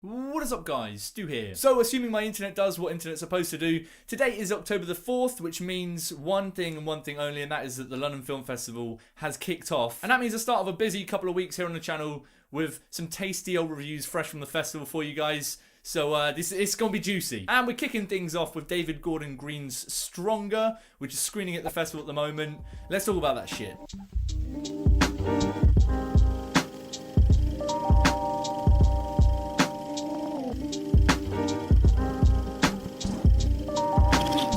What is up, guys? Stu here. So, assuming my internet does what internet's supposed to do, today is October the 4th, which means one thing and one thing only, and that is that the London Film Festival has kicked off. And that means the start of a busy couple of weeks here on the channel with some tasty old reviews fresh from the festival for you guys. So it's going to be juicy. And we're kicking things off with David Gordon Green's Stronger, which is screening at the festival at the moment. Let's talk about that shit.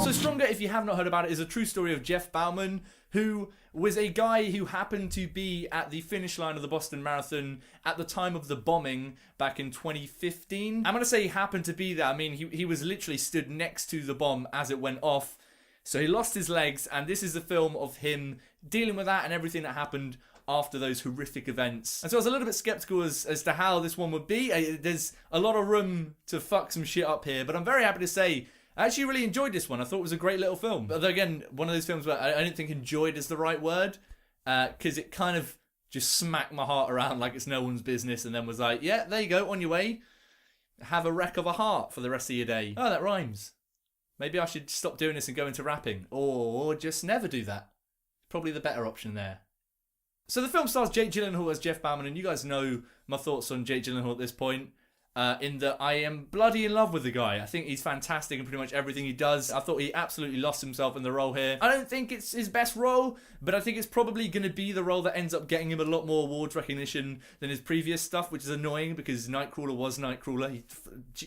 So Stronger, if you have not heard about it, is a true story of Jeff Bauman, who was a guy who happened to be at the finish line of the Boston Marathon at the time of the bombing back in 2015. I'm going to say he happened to be there. I mean, he was literally stood next to the bomb as it went off. So he lost his legs, and this is the film of him dealing with that and everything that happened after those horrific events. And so I was a little bit skeptical as to how this one would be. There's a lot of room to fuck some shit up here, but I'm very happy to say I actually really enjoyed this one. I thought it was a great little film. But again, one of those films where I don't think enjoyed is the right word, because it kind of just smacked my heart around like it's no one's business, and then was like, yeah, there you go, on your way. Have a wreck of a heart for the rest of your day. Oh, that rhymes. Maybe I should stop doing this and go into rapping. Or just never do that. Probably the better option there. So the film stars Jake Gyllenhaal as Jeff Bauman, and you guys know my thoughts on Jake Gyllenhaal at this point. In that I am bloody in love with the guy. I think he's fantastic in pretty much everything he does. I thought he absolutely lost himself in the role here. I don't think it's his best role, but I think it's probably going to be the role that ends up getting him a lot more awards recognition than his previous stuff, which is annoying because Nightcrawler was Nightcrawler.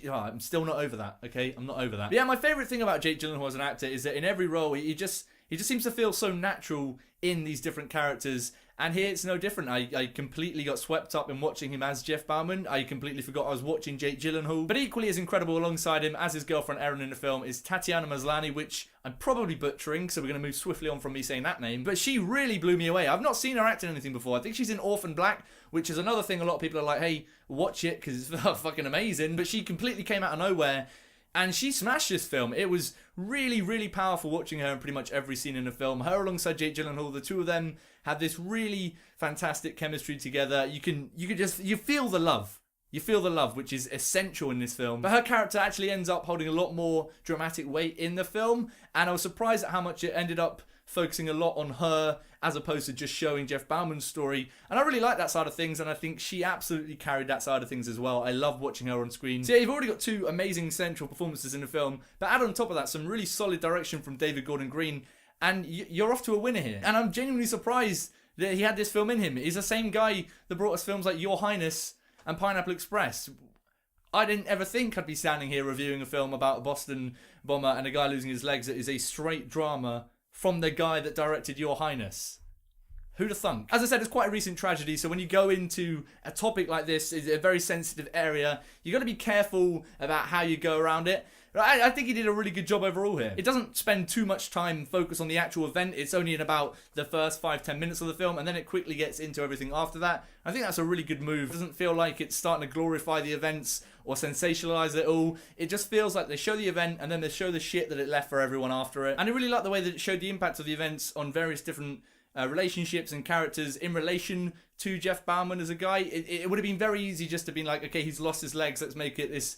I'm still not over that, okay? I'm not over that. But yeah, my favourite thing about Jake Gyllenhaal as an actor is that in every role, he just seems to feel so natural in these different characters. And here it's no different. I completely got swept up in watching him as Jeff Bauman. I completely forgot I was watching Jake Gyllenhaal. But equally as incredible alongside him as his girlfriend Erin in the film is Tatiana Maslany, which I'm probably butchering, so we're going to move swiftly on from me saying that name. But she really blew me away. I've not seen her act in anything before. I think she's in Orphan Black, which is another thing a lot of people are like, hey, watch it because it's fucking amazing. But she completely came out of nowhere. And she smashed this film. It was really, really powerful watching her in pretty much every scene in the film. Her alongside Jake Gyllenhaal, the two of them had this really fantastic chemistry together. You feel the love. You feel the love, which is essential in this film. But her character actually ends up holding a lot more dramatic weight in the film. And I was surprised at how much it ended up focusing a lot on her as opposed to just showing Jeff Bauman's story. And I really like that side of things, and I think she absolutely carried that side of things as well. I love watching her on screen. So yeah, you've already got two amazing central performances in the film, but add on top of that some really solid direction from David Gordon Green, and you're off to a winner here. And I'm genuinely surprised that he had this film in him. He's the same guy that brought us films like Your Highness and Pineapple Express. I didn't ever think I'd be standing here reviewing a film about a Boston bomber and a guy losing his legs that is a straight drama from the guy that directed Your Highness. Who'd have thunk? As I said, it's quite a recent tragedy, so when you go into a topic like this, it's a very sensitive area, you got to be careful about how you go around it. I think he did a really good job overall here. It doesn't spend too much time focused on the actual event. It's only in about the first 5-10 minutes of the film, and then it quickly gets into everything after that. I think that's a really good move. It doesn't feel like it's starting to glorify the events or sensationalize it all. It just feels like they show the event and then they show the shit that it left for everyone after it. And I really like the way that it showed the impact of the events on various different relationships and characters in relation to Jeff Bauman as a guy. It would have been very easy just to be like, okay, he's lost his legs, let's make it this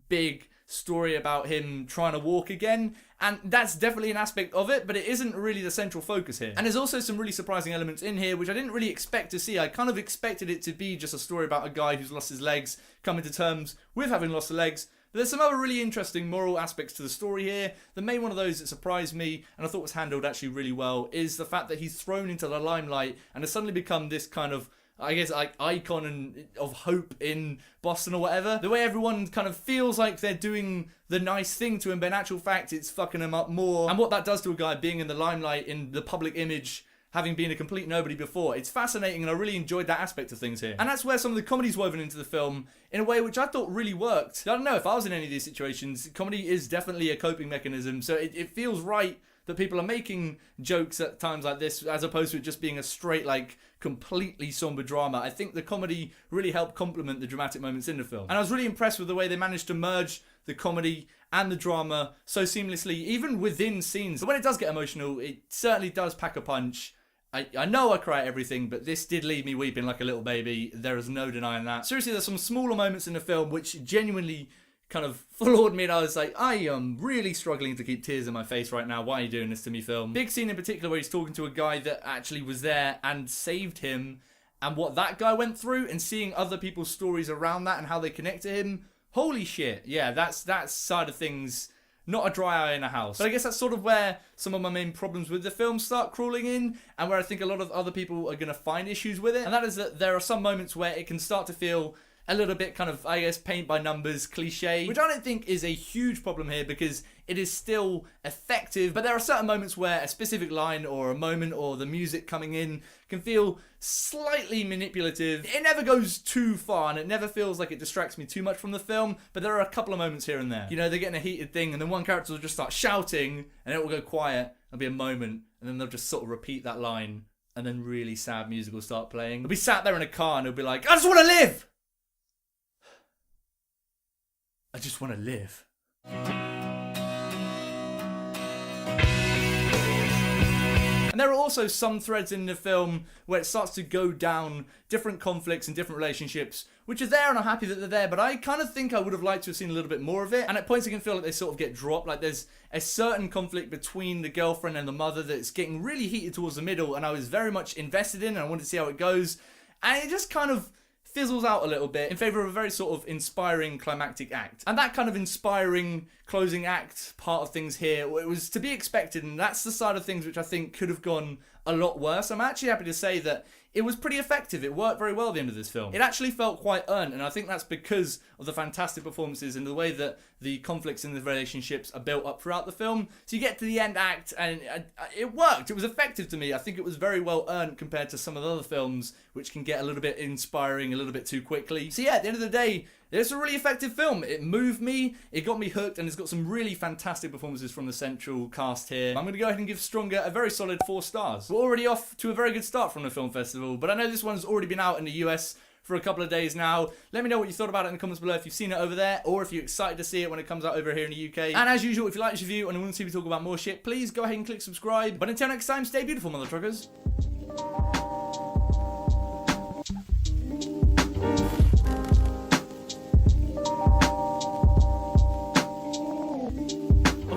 big story about him trying to walk again, and that's definitely an aspect of it, but it isn't really the central focus here. And there's also some really surprising elements in here which I didn't really expect to see. I kind of expected it to be just a story about a guy who's lost his legs, coming to terms with having lost the legs. But there's some other really interesting moral aspects to the story here. The main one of those that surprised me, and I thought was handled actually really well, is the fact that he's thrown into the limelight and has suddenly become this kind of, I guess, like icon of hope in Boston or whatever. The way everyone kind of feels like they're doing the nice thing to him, but in actual fact it's fucking him up more. And what that does to a guy being in the limelight, in the public image, having been a complete nobody before. It's fascinating, and I really enjoyed that aspect of things here. And that's where some of the comedy's woven into the film in a way which I thought really worked. I don't know if I was in any of these situations. Comedy is definitely a coping mechanism, so it feels right that people are making jokes at times like this as opposed to it just being a straight, like, completely somber drama. I think the comedy really helped complement the dramatic moments in the film. And I was really impressed with the way they managed to merge the comedy and the drama so seamlessly, even within scenes. But when it does get emotional, it certainly does pack a punch. I know I cry at everything, but this did leave me weeping like a little baby. There is no denying that. Seriously, there's some smaller moments in the film which genuinely kind of floored me, and I was like, I am really struggling to keep tears in my face right now. Why are you doing this to me, film? Big scene in particular where he's talking to a guy that actually was there and saved him, and what that guy went through, and seeing other people's stories around that and how they connect to him. Holy shit. Yeah, that's that side of things. Not a dry eye in a house. But I guess that's sort of where some of my main problems with the film start crawling in, and where I think a lot of other people are going to find issues with it. And that is that there are some moments where it can start to feel a little bit kind of, I guess, paint by numbers cliche, which I don't think is a huge problem here because it is still effective. But there are certain moments where a specific line or a moment or the music coming in can feel slightly manipulative. It never goes too far and it never feels like it distracts me too much from the film, but there are a couple of moments here and there. You know, they're getting a heated thing and then one character will just start shouting and it will go quiet. There'll be a moment and then they'll just sort of repeat that line and then really sad music will start playing. They'll be sat there in a car and they'll be like, I just want to live! I just want to live. And there are also some threads in the film where it starts to go down different conflicts and different relationships, which are there and I'm happy that they're there, but I kind of think I would have liked to have seen a little bit more of it. And at points I can feel like they sort of get dropped, like there's a certain conflict between the girlfriend and the mother that's getting really heated towards the middle and I was very much invested in and I wanted to see how it goes. And it just kind of fizzles out a little bit in favour of a very sort of inspiring climactic act. And that kind of inspiring closing act part of things here, it was to be expected, and that's the side of things which I think could have gone a lot worse. I'm actually happy to say that it was pretty effective. It worked very well at the end of this film. It actually felt quite earned, and I think that's because of the fantastic performances and the way that the conflicts in the relationships are built up throughout the film. So you get to the end act, and it worked. It was effective to me. I think it was very well earned compared to some of the other films, which can get a little bit inspiring a little bit too quickly. So yeah, at the end of the day, it's a really effective film. It moved me, it got me hooked, and it's got some really fantastic performances from the central cast here. I'm going to go ahead and give Stronger a very solid 4 stars. We're already off to a very good start from the film festival, but I know this one's already been out in the US for a couple of days now. Let me know what you thought about it in the comments below if you've seen it over there, or if you're excited to see it when it comes out over here in the UK. And as usual, if you like this review and you want to see me talk about more shit, please go ahead and click subscribe. But until next time, stay beautiful, mother truckers.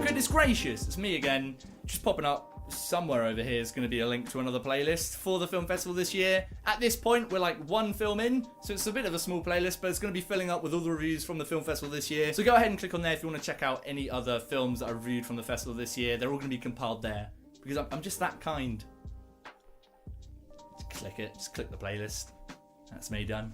Goodness gracious, it's me again, just popping up somewhere over here is going to be a link to another playlist for the film festival this year. At this point, we're like 1 film in, so it's a bit of a small playlist, but it's going to be filling up with all the reviews from the film festival this year. So go ahead and click on there if you want to check out any other films that I reviewed from the festival this year. They're all going to be compiled there, because I'm just that kind. Just click it, just click the playlist. That's me done.